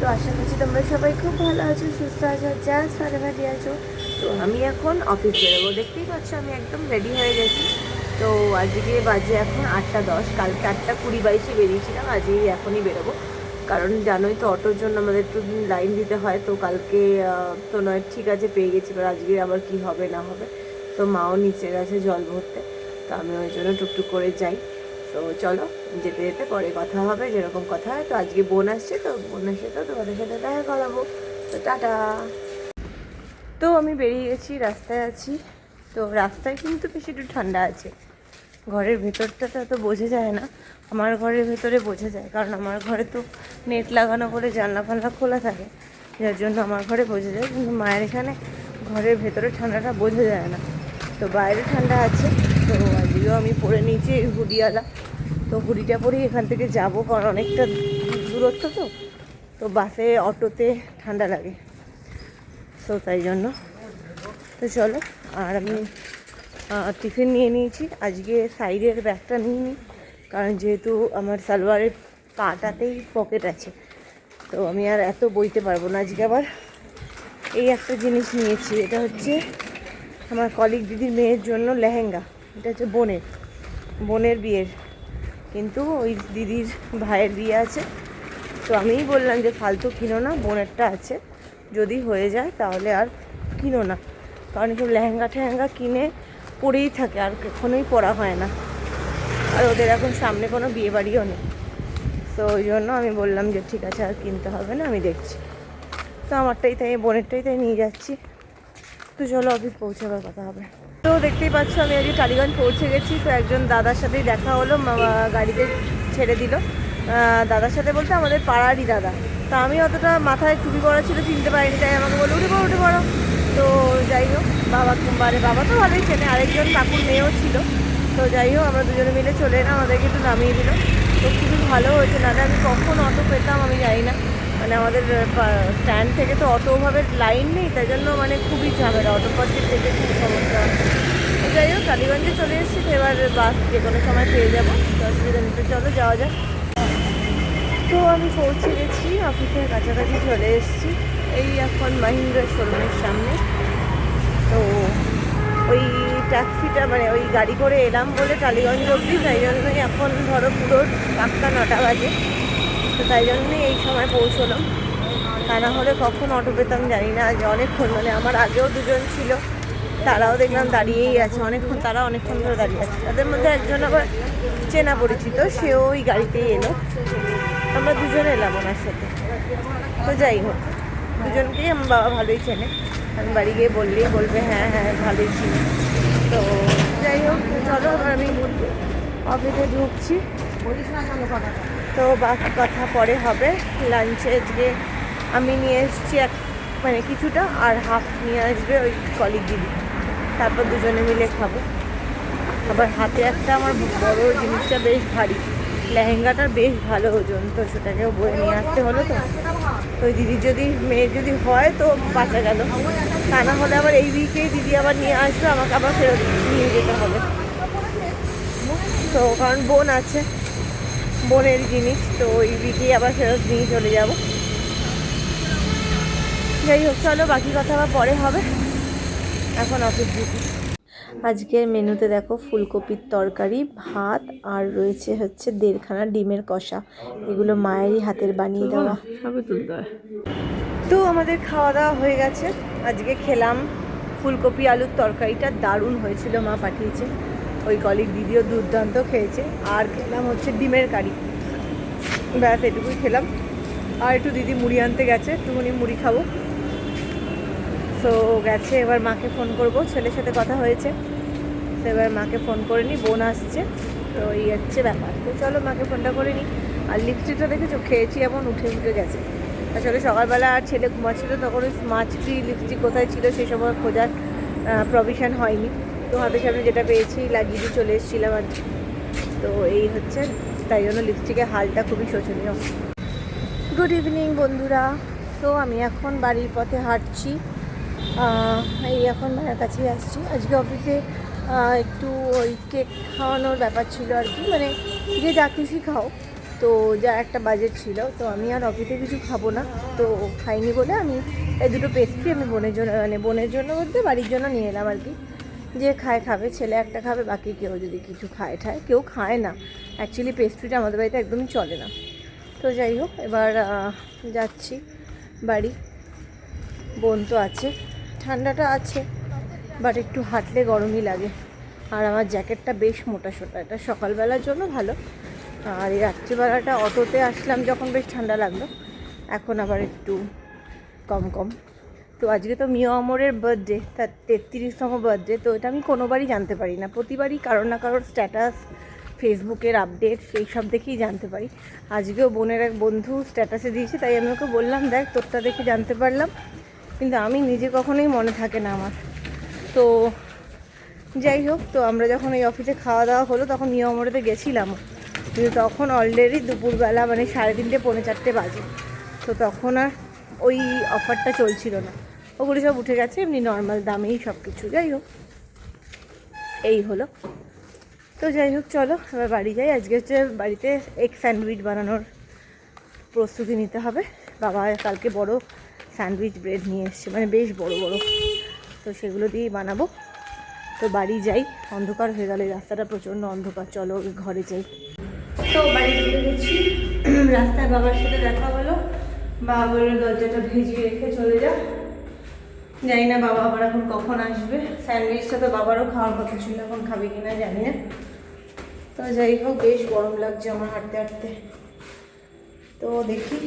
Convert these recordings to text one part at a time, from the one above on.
তো আশা করছি তোমরা সবাই খুব ভালো আছো, সুস্থ আছো, যা ফাটাফাটি আছো। তো আমি এখন অফিস বেরোবো, দেখতেই পাচ্ছ আমি একদম রেডি হয়ে গেছি। তো আজকে বাজে এখন 8:10, কালকে 8:20 বেরিয়েছিলাম, আজকে এখনই বেরোবো। কারণ জানোই তো অটোর জন্য আমাদের একটু লাইন দিতে হয়। তো কালকে তো নয়, ঠিক আছে পেয়ে গেছি, এবার আজকে আবার কি হবে না হবে। তো মাও নিচে গেছে জল ভরতে, তো আমি ওই জন্য টুকটুক করে যাই। তো চলো যেতে যেতে পরে কথা হবে, যেরকম কথা হয়। তো আজকে বোন আসছে, তো বোনের সাথে তোমাদের সাথে দেখা করাবো। তো টাটা। তো আমি বেরিয়ে গেছি, রাস্তায় আছি। তো রাস্তায় কিন্তু বেশি একটু ঠান্ডা আছে, ঘরের ভেতরটা তো বোঝা যায় না। আমার ঘরের ভেতরে বোঝা যায়, কারণ আমার ঘরে তো নেট লাগানো করে জানলা ফানলা খোলা থাকে, যার জন্য আমার ঘরে বোঝা যায়। কিন্তু মায়ের এখানে ঘরের ভেতরে ঠান্ডাটা বোঝা যায় না, তো বাইরে ঠান্ডা আছে। তো আজকেও আমি পরে নিয়েছি হুডিওয়ালা। তো হুডিটা পরেই এখান থেকে যাব, কারণ অনেকটা দূরত্ব। তো বাসে অটোতে ঠান্ডা লাগে, তো তাই জন্য। তো চলো। আর আমি টিফিন নিয়ে নিয়েছি, আজকে সাইডের ব্যাগটা নিইনি, কারণ যেহেতু আমার সালোয়ারের পাটাতেই পকেট আছে, তো আমি আর এত বইতে পারবো না। আজকে আবার এই একটা জিনিস নিয়েছি, এটা হচ্ছে আমার কলিগ দিদির মেয়ের জন্য লেহেঙ্গা। এটা হচ্ছে বোনের বিয়ের, কিন্তু ওই দিদির ভাইয়ের বিয়ে আছে। তো আমিই বললাম যে ফালতু কিনো না, বোনেরটা আছে, যদি হয়ে যায় তাহলে আর কিনো না। কারণ সব লেহেঙ্গা টেহেঙ্গা কিনে পরেই থাকে, আর কখনোই পরা হয় না। আর ওদের এখন সামনে কোনো বিয়ে বাড়িও নেই, তো ওই জন্য আমি বললাম যে ঠিক আছে, আর কিনতে হবে না, আমি দেখছি। তো আমারটাই তাই, বোনেরটাই তাই নিয়ে যাচ্ছি। তো চলো অফিস পৌঁছাবার কথা হবে। তো দেখতেই পাচ্ছ আমি আজকে টালিগঞ্জ পৌঁছে গেছি। তো একজন দাদার সাথেই দেখা হলো, গাড়িতে ছেড়ে দিল। দাদার সাথে বলতে আমাদের পাড়ারই দাদা। তা আমি অতটা মাথায় টুপি পরা ছিল, চিনতে পারিনি, তাই আমাকে বলে উঠে পড়ো। তো যাই হোক, বাবা তো ভালোই চেনে, আরেকজন কাকুর মেয়েও ছিল। তো যাই হোক, আমরা দুজনে মিলে চলে এলাম, আমাদেরকে একটু নামিয়ে দিল। তো খুবই ভালো হয়েছে, নাহলে আমি কখন অটো পেতাম আমি জানি না। মানে আমাদের স্ট্যান্ড থেকে তো অটোভাবে লাইন নেই, তাই জন্য মানে খুবই ঝামেলা, অটো পাচ্ছি থেকে খুব সমস্যা। তো যাই হোক, টালিগঞ্জে চলে এসেছি, তো এবার বাস যে কোনো সময় পেয়ে যাবো, তো অসুবিধা নেই। তো চলো যাওয়া যাক। তো আমি পৌঁছে গেছি, অফিসের কাছাকাছি চলে এসেছি। এই এখন মাহিন্দ্রা শোরুমের সামনে। তো ওই ট্যাক্সিটা মানে ওই গাড়ি করে এলাম বলে টালিগঞ্জ অবধি, তাই জন্যই এখন ধরো পুরো 8:09 বাজে। তো তাই জন্যই এই সময় পৌঁছলাম, তা না হলে কখন অটো পেতাম জানি না। আজ অনেকক্ষণ, মানে আমার আগেও দুজন ছিল, তারাও দেখলাম দাঁড়িয়েই আছে অনেকক্ষণ, তারা অনেকক্ষণ ধরে দাঁড়িয়ে আছে। তাদের মধ্যে একজন আবার চেনা পরিচিত, সেও ওই গাড়িতেই এলো, আমরা দুজন এলাম ওনার সাথে। তো যাই হোক, দুজনকেই আমার বাবা ভালোই চেনে, আমি বাড়ি গিয়ে বললেই বলবে হ্যাঁ হ্যাঁ ভালোই চিনি। তো যাই হোক, চলো আমি অফিসে ঢুকছি। তো বাকি কথা পরে হবে। লাঞ্চে আজকে আমি নিয়ে এসেছি মানে কিছুটা, আর হাফ নিয়ে আসবে ওই কলিগ দিদি, তারপর দুজনে মিলে খাবো। আবার হাতে একটা আমার বড় জিনিসটা বেশ ভারী, লেহেঙ্গাটার বেশ ভালো ওজন, তো সেটাকেও বয়ে নিয়ে আসতে হলো। তো ওই দিদির যদি মেয়ের যদি হয় তো বাঁচা গেল, তা না হলে আবার এই উইকেই দিদি আবার নিয়ে আসবে, আমাকে আবার ফেরত নিয়ে যেতে হবে। তো কারণ বোন আছে, বোনের জিনিস, তো ওই উইকেই আবার ফেরত নিয়ে চলে যাব। যাই হোক, চলো বাকি কথা আবার পরে হবে, এখন অফিস ডিউটি। আজকের মেনুতে দেখো, ফুলকপির তরকারি, ভাত, আর রয়েছে হচ্ছে 1.5খানা ডিমের কষা। এগুলো মায়েরই হাতের বানিয়ে দেওয়া। তো আমাদের খাওয়া দাওয়া হয়ে গেছে, আজকে খেলাম ফুলকপি আলুর তরকারিটা, দারুণ হয়েছিল, মা পাঠিয়েছে। ওই কলিগ দিদিও দুর্দান্ত খেয়েছে। আর খেলাম হচ্ছে ডিমের কারি, ব্যাস এটুকুই খেলাম। আর একটু দিদি মুড়ি আনতে গেছে, একটুখানি মুড়ি খাবো। তো গেছে, এবার মাকে ফোন করব, ছেলের সাথে কথা হয়েছে, তো এবার মাকে ফোন করে নিই, বোন আসছে। তো এই হচ্ছে ব্যাপার। তো চলো মাকে ফোনটা করে নিই। আর লিপস্টিকটা দেখেছো, খেয়েছি এমন উঠে গেছে। আসলে সকালবেলা আর ছেলে ঘুমাচ্ছিল, তখন ওই স্মাচ ফ্রি লিপস্টিক কোথায় ছিল সেই সময় খোঁজার প্রভিশন হয়নি। তো হাতের সামনে যেটা পেয়েছি লাগিয়ে দিয়ে চলে এসেছিলাম আর কি। তো এই হচ্ছে, তাই জন্য লিপস্টিকের হালটা খুবই শোচনীয়। গুড ইভিনিং বন্ধুরা। তো আমি এখন বাড়ির পথে হাঁটছি, এই এখন মায়ের কাছেই আসছি। আজকে অফিসে একটু ওই কেক খাওয়ানোর ব্যাপার ছিল আর কি, মানে যে যা খুশি খাও, তো তো যা একটা বাজেট ছিল, তো আমি আর অফিসে কিছু খাবো না, তো খাইনি বলে আমি এই দুটো পেস্ট্রি আমি বোনের জন্য, মানে বোনের জন্য বলতে বাড়ির জন্য নিয়ে এলাম আর কি। যে খায় খাবে, ছেলে একটা খাবে, বাকি কেউ যদি কিছু খায় কেউ খায় না অ্যাকচুয়ালি, পেস্ট্রিটা আমাদের বাড়িতে একদমই চলে না। তো যাই হোক, এবার যাচ্ছি বাড়ি। বোন তো আছে, ঠান্ডাটা আছে, বাট একটু হাঁটলে গরমই লাগে। আর আমার জ্যাকেটটা বেশ মোটা সোটা, এটা সকালবেলার জন্য ভালো। আর এই রাত্রিবেলাটা অটোতে আসলাম যখন বেশ ঠান্ডা লাগলো, এখন আবার একটু কম কম। তো আজকে তো মিও আমরের বার্থডে, তার 33তম বার্থডে। তো এটা আমি কোনোবারই জানতে পারি না, প্রতিবারই কারোর না কারোর স্ট্যাটাস, ফেসবুকের আপডেট সেই সব দেখেই জানতে পারি। আজকেও বোনের এক বন্ধু স্ট্যাটাসে দিয়েছে, তাই আমি ওকে বললাম দেখ তোরটা দেখে জানতে পারলাম, কিন্তু আমি নিজে কখনোই মনে থাকে না আমার। তো যাই হোক, তো আমরা যখন এই অফিসে খাওয়া দাওয়া হলো তখন মিও আমরেতে গেছিলাম, কিন্তু তখন অলরেডি দুপুরবেলা মানে 3:30 পৌনে 4 বাজে। তো তখন আর ওই অফারটা চলছিল না, ওগুলো সব উঠে গেছে, এমনি নর্মাল দামেই সব কিছু। যাই হোক, এই হলো। তো যাই হোক, চলো এবার বাড়ি যাই। আজকে হচ্ছে বাড়িতে এগ স্যান্ডউইচ বানানোর প্রস্তুতি নিতে হবে। বাবা কালকে বড় স্যান্ডউইচ ব্রেড নিয়ে এসছে, মানে বেশ বড় বড়, তো সেগুলো দিয়েই বানাবো। তো বাড়ি যাই, অন্ধকার হয়ে গেল, এই রাস্তাটা প্রচণ্ড অন্ধকার, চলো ঘরে যাই। তো বাড়ি চলে গেছি, রাস্তায় বাবার সাথে দেখা হলো, বাবা বলল দরজাটা ভেজিয়ে রেখে চলে যা। জানি না বাবা আবার এখন কখন আসবে, স্যান্ডউইচটা তো বাবারও খাওয়ার কথা ছিল, এখন খাবে কিনা জানি না। তো যাই হোক, বেশ গরম লাগছে আমার হাঁটতে হাঁটতে। তো দেখি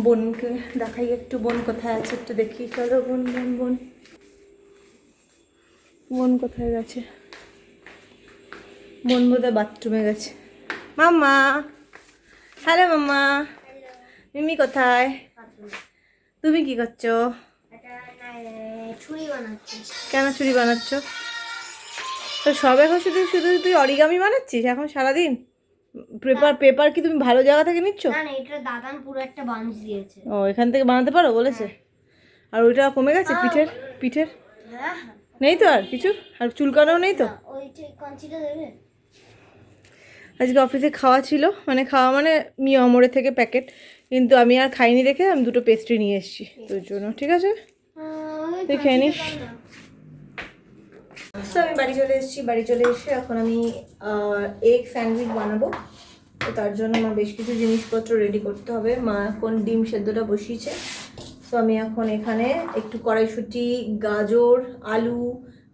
বোনকে দেখাই একটু, বোন কোথায় আছে একটু দেখি, চলো। বোন বোন বোন বোন কোথায় গেছে? বোন বোধহয় বাথরুমে গেছে। মাম্মা, হ্যালো মাম্মা। মিমি কোথায়? তুমি কি করছো? কেন ছুরি বানাচ্ছ? তো সব এখন শুধু শুধু তুই অরিগামি বানাচ্ছিস এখন সারাদিন? পেপার কি তুমি ভালো জায়গা থেকে নিচ্ছ? না না, এটা দাদান পুরো একটা বাঞ্চ দিয়েছে। ও, এখান থেকে বানাতে পারো বলেছে? আর ওইটা কমে গেছে পিঠের? পিঠের হ্যাঁ, নেই তো আর কিছু? আর চুলকানোও নেই তো? ওইটা কাঞ্চিটা দেবে। আজকে অফিসে খাওয়া ছিল, মানে খাওয়া মানে মিও আমরে থেকে প্যাকেট, কিন্তু আমি আর খাইনি দেখে আমি দুটো পেস্ট্রি নিয়ে এসেছি তোর জন্য। ঠিক আছে, তুই খেয়ে নিস। তো আমি বাড়ি চলে এসেছি, বাড়ি চলে এসে এখন আমি এগ স্যান্ডউইচ বানাবো। তো তার জন্য আমার বেশ কিছু জিনিসপত্র রেডি করতে হবে। মা এখন ডিম সেদ্ধটা বসিয়েছে। তো আমি এখন এখানে একটু কড়াইশুঁটি, গাজর, আলু,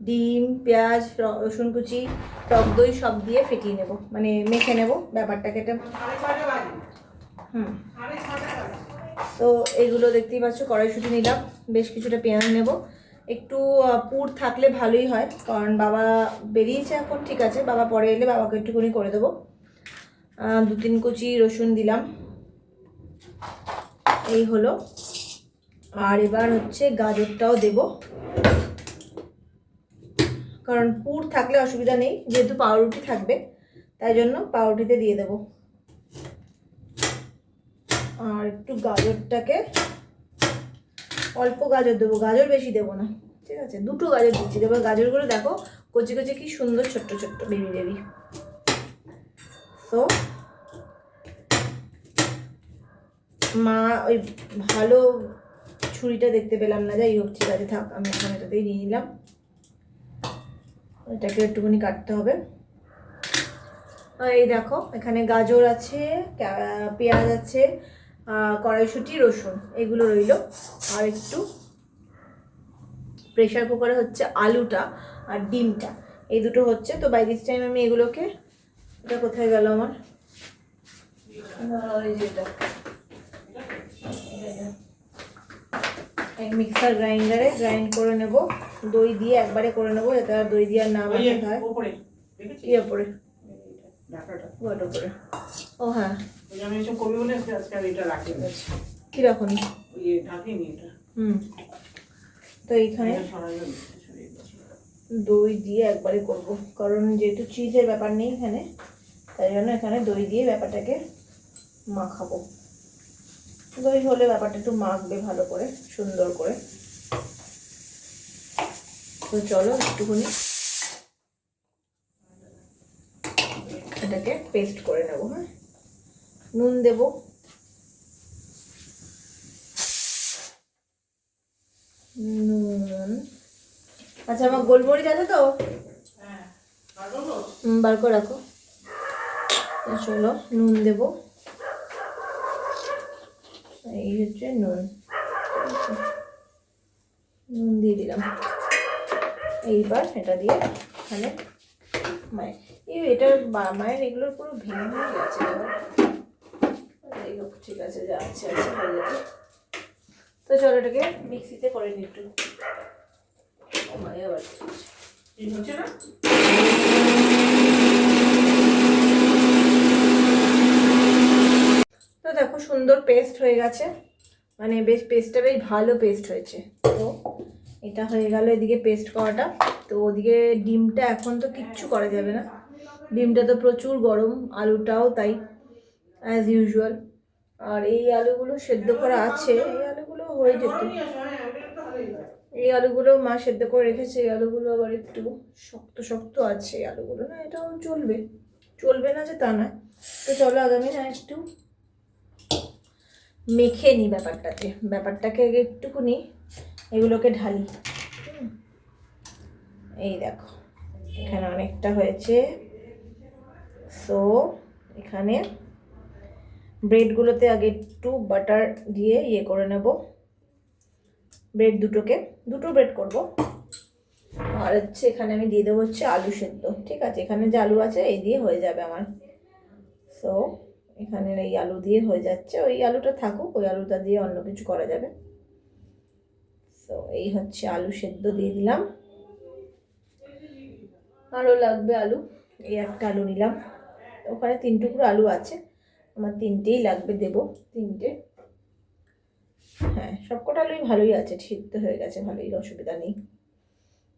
ডিম, পেঁয়াজ, রসুন কুচি, টক দই সব দিয়ে ফেটিয়ে নেব, মানে মেখে নেব ব্যাপারটাকে। তো এইগুলো দেখতেই পাচ্ছ, কড়াইশুঁটি নিলাম, বেশ কিছুটা পেঁয়াজ নেব, একটু পুর থাকলে ভালোই হয়, কারণ বাবা বেরিয়েছে এখন। ঠিক আছে, বাবা পরে এলে বাবাকে একটুখানি করে দেবো। 2-3 কুচি রসুন দিলাম, এই হলো। আর এবার হচ্ছে গাজরটাও দেব, কারণ পুর থাকলে অসুবিধা নেই, যেহেতু পাউরুটি থাকবে তাই জন্য পাউরুটিতে দিয়ে দেব। আর একটু গাজরটাকে, অল্প গাজর দেবো, গাজর বেশি দেবো না, ঠিক আছে? 2টো গাজর দিচ্ছি। এবার গাজরগুলো দেখো কচি কচি কি সুন্দর, ছোট্ট ছোট্ট বেবি বেবি। তো মা ওই ভালো ছুরিটা দেখতে পেলাম না, যাই হোক ঠিক আছে থাক, আমি এখন এটাতেই নিয়ে নিলাম। এটাকে একটুখানি কাটতে হবে। এই দেখো এখানে গাজর আছে, পেঁয়াজ আছে, কড়াইশুঁটি, রসুন, এগুলো রইল। আর একটু প্রেশার কুকারে হচ্ছে আলুটা আর ডিমটা, এই দুটো হচ্ছে। তো বাই দিস টাইম আমি এগুলোকে, এটা কোথায় গেল আমার, মিক্সার গ্রাইন্ডারে গ্রাইন্ড করে নেব, দই দিয়ে একবারে করে নেবো, যাতে আর দই দিয়ে আর না বানাতে হয়। কি ওপরে? ও হ্যাঁ, কি রকম? তো এইখানে দই দিয়ে একবারে করব, কারণ যেহেতু চিজের ব্যাপার নেই এখানে, তাই জন্য এখানে দই দিয়ে ব্যাপারটাকে মাখাবো। দই হলে ব্যাপারটা একটু মাখবে ভালো করে, সুন্দর করে। তো চলো একটুখানি এটাকে পেস্ট করে নেবো। হ্যাঁ, নুন দেব, নুন। আচ্ছা আমার গোলমরিচ আছে তো, বার করে রাখো। চলো নুন দেব, এই হচ্ছে নুন, নুন দিয়ে দিলাম। এইবার এটা দিয়ে এখানে মায়ের এটার মায়ের এগুলোর পুরো ভেঙে ভেঙে গেছে। ঠিক আছে, যা আছে আছে হয়ে যাবে। তো চলো এটাকে মিক্সিতে করে নিই একটু। আবার হচ্ছে না, তো দেখো সুন্দর পেস্ট হয়ে গেছে, মানে বেশ পেস্টটা বেশ ভালো পেস্ট হয়েছে। তো এটা হয়ে গেল এদিকে পেস্ট করাটা। তো ওদিকে ডিমটা এখন তো কিচ্ছু করা যাবে না, ডিমটা তো প্রচুর গরম, আলুটাও তাই অ্যাজ ইউজুয়াল। আর এই আলুগুলো সেদ্ধ করা আছে, এই আলুগুলো হয়ে যেত, এই আলুগুলো মা সেদ্ধ করে রেখেছে। এই আলুগুলো আবার একটু শক্ত শক্ত আছে, এই আলুগুলো না, এটাও চলবে, চলবে না যে তা না। তো চলো আগামী না একটু মেখে নিই ব্যাপারটাকে একটুখানি এগুলোকে ঢালি। এই দেখো এখানে অনেকটা হয়েছে। সো এখানে ব্রেডগুলোতে আগে একটু বাটার দিয়ে ইয়ে করে নেব, ব্রেড দুটো ব্রেড করব। আর হচ্ছে এখানে আমি দিয়ে দেবো হচ্ছে আলু সেদ্ধ। ঠিক আছে, এখানে যে আলু আছে এই দিয়ে হয়ে যাবে আমার। সো এখানে এই আলু দিয়ে হয়ে যাচ্ছে, ওই আলুটা থাকুক, ওই আলুটা দিয়ে অন্য কিছু করা যাবে। সো এই হচ্ছে আলু সেদ্ধ দিয়ে দিলাম, আরও লাগবে আলু, এই একটা আলু নিলাম। ওখানে 3 টুকরো আলু আছে, আমার 3টেই লাগবে, দেবো 3টে। হ্যাঁ সবকটা আলুই ভালোই আছে, সিদ্ধ হয়ে গেছে ভালোই, অসুবিধা নেই।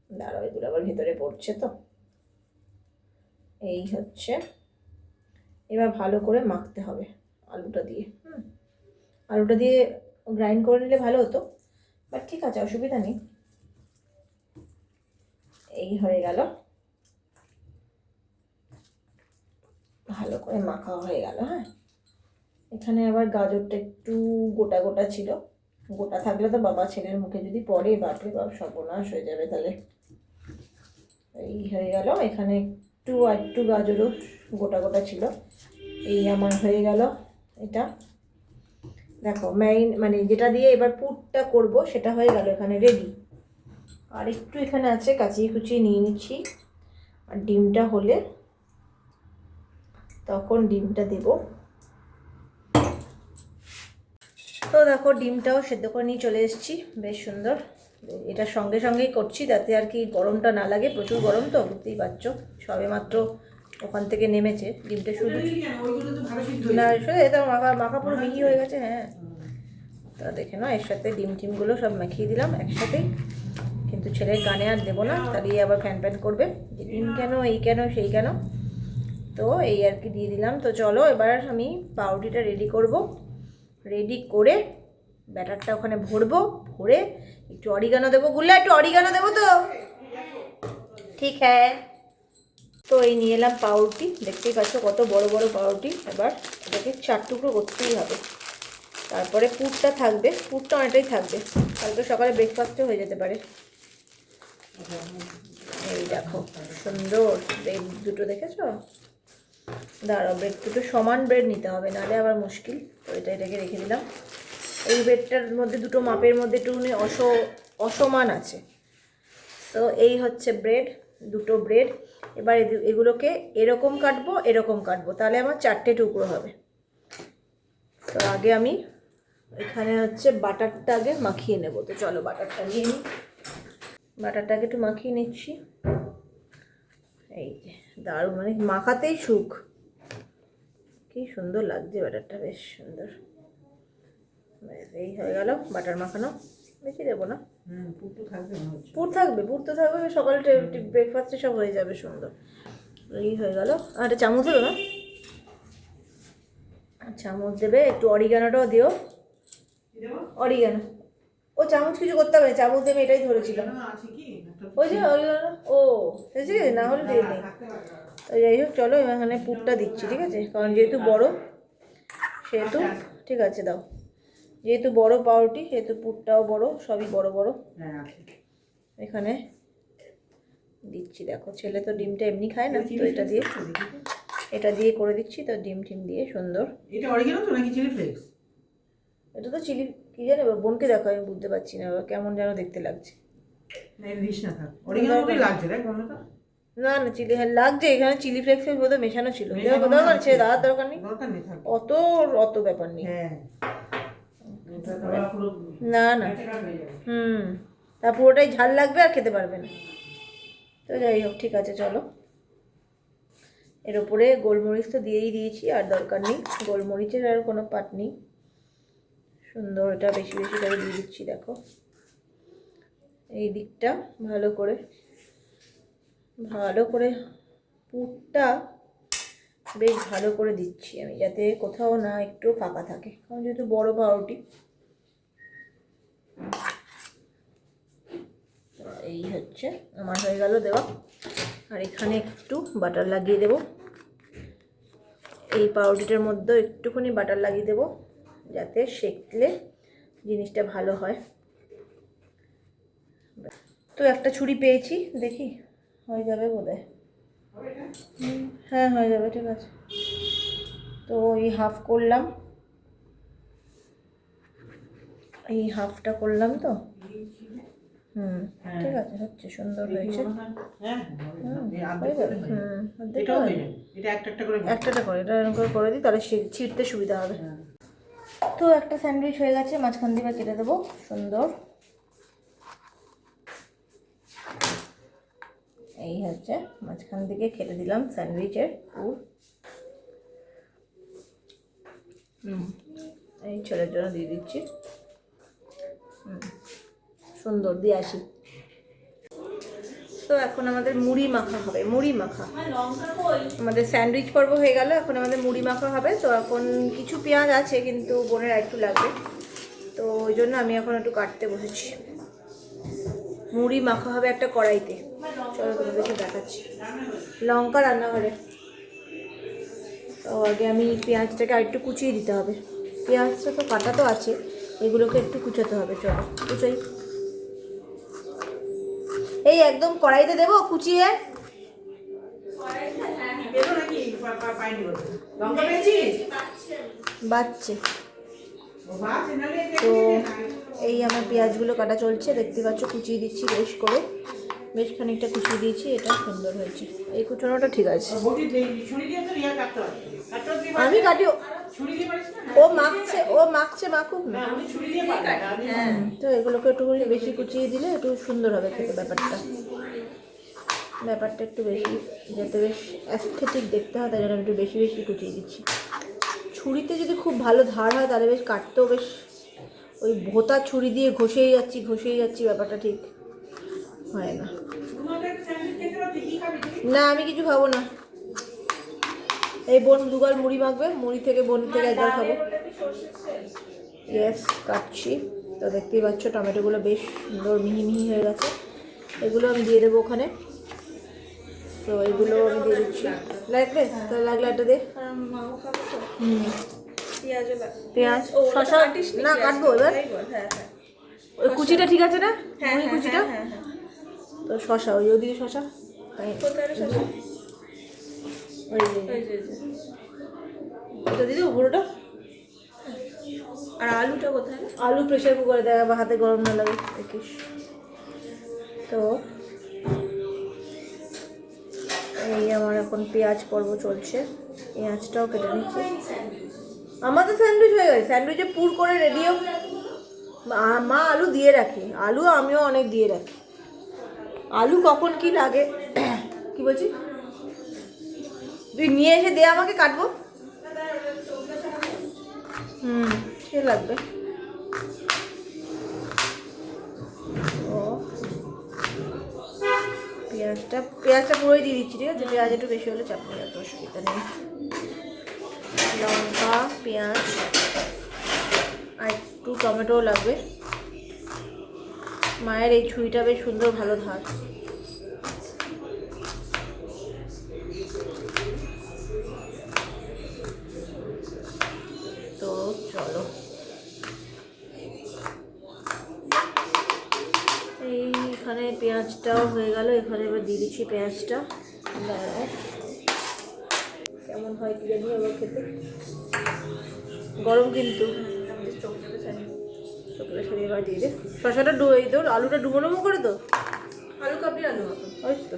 দাঁড়াও এগুলো আবার ভেতরে পড়ছে তো। এই হচ্ছে, এবার ভালো করে মাখতে হবে আলুটা দিয়ে। আলুটা দিয়ে গ্রাইন্ড করে নিলে ভালো হতো, বাট ঠিক আছে অসুবিধা নেই। এই হয়ে গেল, ভালো করে মাখা হয়ে গেল। হ্যাঁ এখানে আবার গাজরটা একটু গোটা গোটা ছিল, গোটা থাকলে তো বাবা ছেলের মুখে যদি পড়ে বাপরে বাপ সর্বনাশ হয়ে যাবে তাহলে। এই হয়ে গেল, এখানে একটু গাজরও গোটা গোটা ছিল। এই আমার হয়ে গেল এটা। দেখো মানে যেটা দিয়ে এবার পুরটা করব সেটা হয়ে গেল এখানে রেডি। আর একটু এখানে আছে, কাচিয়ে কুচিয়ে নিয়ে নিচ্ছি। আর ডিমটা হলে তখন ডিমটা দেব। তো দেখো ডিমটাও সেদ্ধ করে নিয়ে চলে এসেছি, বেশ সুন্দর। এটা সঙ্গে সঙ্গেই করছি যাতে আর কি গরমটা না লাগে, প্রচুর গরম তো বুঝতেই পারছো। সবে মাত্র ওখান থেকে নেমেছে, ডিমটা শুধু না এটা মাখা পুরো মিহি হয়ে গেছে। হ্যাঁ তা দেখে না, এর সাথে টিমগুলো সব মাখিয়ে দিলাম একসাথেই। কিন্তু ছেলের গানে আর দেবো না, তাহলে আবার ফ্যান ফ্যান করবে যে ডিম কেন, এই কেন, সেই কেন। তো এই আর কি দিয়ে দিলাম। তো চলো এবার আমি পাউরুটিটা রেডি করব, রেডি করে ব্যাটারটা ওখানে ভরবো, ভরে একটু অরিগানো দেবো। গুল্লা একটু অরিগানো দেবো তো, ঠিক হ্যাঁ। তো এই নিয়ে এলাম পাউরুটি, দেখতেই পাচ্ছ কত বড় বড় পাউরুটি। এবার এটাকে 4 টুকরো করতেই হবে। তারপরে পুরটা থাকবে, পুরটা অনেকটাই থাকবে, কালকে সকালে ব্রেকফাস্টে হয়ে যেতে পারে। এই দেখো সুন্দর ব্রেড দুটো, দেখেছো? দাঁড়াও ব্রেড দুটো সমান ব্রেড নিতে হবে, নাহলে আবার মুশকিল। তো এটাকে রেখে দিলাম। এই ব্রেডটার মধ্যে দুটো মাপের মধ্যে একটু অসমান আছে। তো এই হচ্ছে ব্রেড, দুটো ব্রেড। এবার এগুলোকে এরকম কাটবো, তাহলে আমার 4টে টুকরো হবে। তো আগে আমি এখানে হচ্ছে বাটারটা আগে মাখিয়ে নেব। তো চলো বাটারটা নিয়ে নিই, বাটারটাকে একটু মাখিয়ে নিচ্ছি। এই যে দারুণ, মানে মাখাতেই সুখ, কি সুন্দর লাগছে বাটারটা, বেশ সুন্দর। এই হয়ে গেল বাটার মাখানো, বেশি দেবো না। পুর তো থাকবে, সকালে ব্রেকফাস্টে সব হয়ে যাবে সুন্দর। এই হয়ে গেল। আর একটা চামচ দেবে না, চামচ দেবে, একটু অরিগানোটাও দিও। অরিগানো ও চামচ কিছু করতে হবে, চামচ দেবে, এটাই ধরেছিল ওই যে অরিগানো। ও ঠিক আছে, না হলে দিয়ে নেই। যাই হোক চলো এখানে পুরটা দিচ্ছি, ঠিক আছে, কারণ যেহেতু বড় সেহেতু ঠিক আছে দাও, যেহেতু বড় পাউরুটি সেহেতু পুরটাও বড়, সবই বড় বড়। হ্যাঁ এখানে দিচ্ছি, দেখো ছেলে তো ডিমটা এমনি খায় না, তো এটা দিয়ে করে দিচ্ছি। তো ডিম টিম দিয়ে সুন্দর। এটা অরিজিনাল তো নাকি চিলি ফ্লেক্স? এটা তো চিলি, কি জানি বোনকে দেখো, আমি বুঝতে পারছি না কেমন যেন দেখতে লাগছে। না এটা দিস না, থাক অরিজিনাল মতোই লাগছে দেখ গন্ধটা। না না চিলি, হ্যাঁ লাগছে, এখানে চিলি ফ্লেক্সের বোধহয় মেশানো ছিল। মেশানো দরকার আছে। ছেড়ে দেওয়ার দরকার নেই, দরকার নেই, থাক। অত অত ব্যাপার নেই। হ্যাঁ এটা তো পুরো না না কাঁচা হয়ে যাবে। তা পুরোটাই ঝাল লাগবে আর খেতে পারবে না। তো যাই হোক ঠিক আছে চলো। এর ওপরে গোলমরিচ তো দিয়েই দিয়েছি, আর দরকার নেই, গোলমরিচের আর কোনো পাট নেই। সুন্দর, এটা বেশি বেশি করে দিয়ে দিচ্ছি। দেখো এই দিকটা ভালো করে পুরটা বেশ ভালো করে দিচ্ছি আমি, যাতে কোথাও না একটু ফাঁকা থাকে, কারণ যেহেতু বড় পাউরুটি। এই হচ্ছে আমার হয়ে গেল দেওয়া। আর এখানে একটু বাটার লাগিয়ে দেব, এই পাউরুটিটার মধ্যে একটুখানি বাটার লাগিয়ে দেব, যাতে সেকলে জিনিসটা ভালো হয়। তো একটা ছুরি পেয়েছি, দেখি হয়ে যাবে বোধহয়। হ্যাঁ হয়ে যাবে, ঠিক আছে। তো এই হাফ করলাম, এই হাফটা করলাম তো। ঠিক আছে, হচ্ছে সুন্দর হয়েছে। হ্যাঁ হয়ে যাবে। এটাও হয়ে যাবে, এটা একটা একটা করে একটা করে এটা এরকম করে করে দিই, তাহলে ছিঁড়তে সুবিধা হবে। তো একটা স্যান্ডউইচ হয়ে গেছে, মাঝখান দিয়ে কেটে দেবো সুন্দর। এই হচ্ছে মাঝখান থেকে কেটে দিলাম স্যান্ডউইচের পুর। এই ছেলের জন্য দিয়ে দিচ্ছি। সুন্দর দিয়ে আসি। তো এখন আমাদের মুড়ি মাখা হবে, মুড়ি মাখা। আমাদের স্যান্ডউইচ পর্ব হয়ে গেল, এখন আমাদের মুড়ি মাখা হবে। তো এখন কিছু পেঁয়াজ আছে, কিন্তু বোনের একটু লাগবে, তো ওই জন্য আমি এখন একটু কাটতে বসেছি। মুড়ি মাখা হবে একটা কড়াইতে, চলো তোমাদেরকে দেখাচ্ছি। লঙ্কা রান্নাঘরে। তো আগে আমি পেঁয়াজটাকে আরেকটু কুচিয়ে দিতে হবে। পেঁয়াজটা তো কাটা তো আছে, এগুলোকে একটু কুচাতে হবে। চলো কুচাই। এই একদম কড়াইতে দেবো কুচিয়ে। বাচ্চে তো এই আমার পেঁয়াজগুলো কাটা চলছে, দেখতে পাচ্ছ কুচিয়ে দিচ্ছি বেশ করে, বেশ খানিকটা কুচিয়ে দিয়েছি। এটা সুন্দর হয়েছে, এই কুচানোটা ঠিক আছে। আমি কাটি, ও মাখছে মাখুক না। হ্যাঁ তো এগুলোকে একটু বেশি কুচিয়ে দিলে একটু সুন্দর হবে খেতে। ব্যাপারটা একটু বেশি, যাতে বেশ অ্যাস্থেটিক দেখতে হয়, তাই জন্য আমি একটু বেশি বেশি কুচিয়ে দিচ্ছি। ছুরিতে যদি খুব ভালো ধার হয় তাহলে বেশ কাটতেও বেশ, ওই ভোতা ছুরি দিয়ে ঘষেই যাচ্ছি, ব্যাপারটা ঠিক হয় না। না আমি কিছু খাবো না, এই বোন দুগাল মুড়ি মাখবে, মুড়ি থেকে বোন থেকে একবার খাবো। ইয়েস কাটছি। তো দেখতেই পাচ্ছ টমেটোগুলো বেশ সুন্দর মিহি মিহি হয়ে গেছে, এগুলো আমি দিয়ে দেবো ওখানে। তো এগুলো আমি দিয়ে দিচ্ছি। লাগবে তো, লাগলে একটা দে। পেঁয়াজ শসা না কাটবো এবার, ওই কুচিটা ঠিক আছে না, মুড়ি কুচিটা। তো শসা ওই ওদিকে শসা, ওটা দিয়ে দেবো পুরোটা। আর আলুটা কোথায়? আলু প্রেশার কুকারে দেওয়া, বা হাতে গরম না লাগে দেখিস। তো এই আমার এখন পেঁয়াজ পর্ব চলছে, পেঁয়াজটাও কেটে নিচ্ছি। আমাদের স্যান্ডউইচ হয়ে গেছে, স্যান্ডউইচে পুর করে রেডিও। মা আলু দিয়ে রাখি, আলু আমিও অনেক দিয়ে রাখি। আলু কখন কি লাগে, কি বলছি, তুই নিয়ে এসে দে আমাকে, কাটবো। সে লাগবে। ও পেঁয়াজটা পুরোই দিয়ে দিচ্ছি, ঠিক আছে। পেঁয়াজ একটু বেশি হলে চাপ নেই, এত অসুবিধা নেই। লঙ্কা, পেঁয়াজ আর একটু টমেটোও লাগবে। মায়ের এই ছুরিটা বেশ সুন্দর, ভালো ধার। তো এখানে পেঁয়াজটাও হয়ে গেল, এখানে এবার দিয়ে দিচ্ছি পেঁয়াজটা। দাঁড়াও কেমন হয় কি জানি আবার খেতে, গরম কিন্তু চোখটা ছাড়িয়ে এবার দিয়ে দে। শসাটা এই তোর আলুটা ডুবো ডুবো করে তো, আলু কাবলি আলু মতো। ওই তো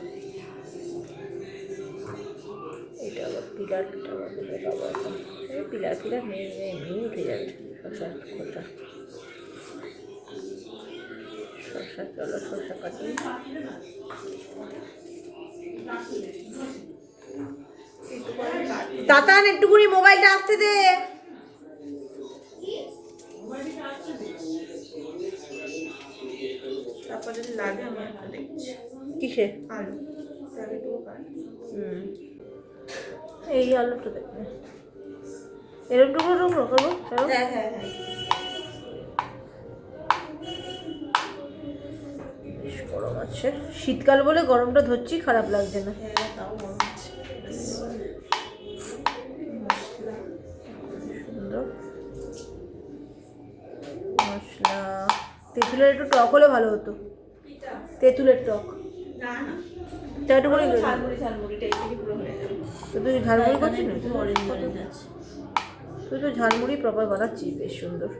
এটা আবার পিলারটা আবার দিলে বাবা এখন এই পিলার এমনি উঠে যাবে। শসার খোসা, শসা, চলো শসা কাটি। তাতান একটুকুনি মোবাইলটা আসতে দে। তারপর যদি লাগে আমি একটা দেখছি। কিসে আলু লাগে তো কাট। এই আলুটা দেখবে এরকম টুকরো টুকরো করবো। হ্যাঁ হ্যাঁ হ্যাঁ, বেশ গরম আছে, শীতকাল বলে গরমটা ধরছি, খারাপ লাগছে না। হ্যাঁ তাও গরম আছে। সুন্দর মশলা। তেঁতুলের একটু টক হলে ভালো হতো, তেঁতুলের টক। না না, তা একটু করে ঝালমুড়িটা এই থেকে পুরো হয়ে যাবে। তুই ঝালমুড়ি করছিস না? অরেঞ্জ অরেঞ্জ আছে। তুই তো ঝালমুড়ি প্রপার বানাচ্ছিস, বেশ সুন্দর।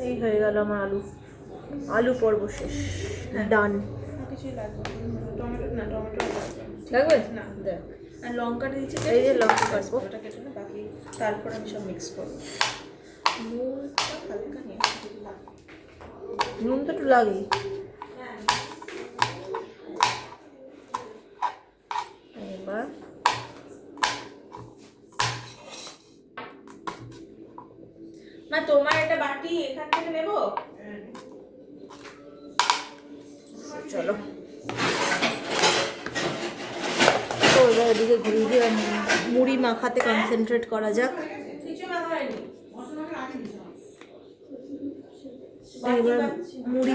এই হয়ে গেল আমার আলু, আলু পর্ব শেষ, ডান। আর কিছুই লাগবে না। টমেটো না, টমেটো লাগবে না। দেখ, আর লঙ্কাটা দিচ্ছি, এই যে লঙ্কা কাটবো। ওটা কেটে না, বাকি তারপর আমি সব মিক্স করবো। নুনটা হালকা নিয়ে দিলাম। নুন তো একটু লাগেই। এবার মা তোমার একটা বাটি এখান থেকে নেবো। চলো তো এবার এদিকে ঘুরিয়ে মুড়ি মাখাতে কনসেন্ট্রেট করা যাক। কিছু না হয়নি। এবার মুড়ি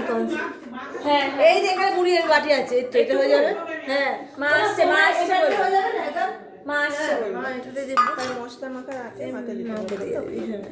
হ্যাঁ এই যে এখানে মুড়ি এর বাটি আছে, এই তো এটা হয়ে যাবে। হ্যাঁ মা আসছে, মা আসছে এটা বলে। হয়ে যাবে না এটা? মা আসছে বলে। মা এটাতে দেবো, তাই মশলা মাখা আছে, মাখা দিতে মাকে হবে। দিয়ে দিবি। হ্যাঁ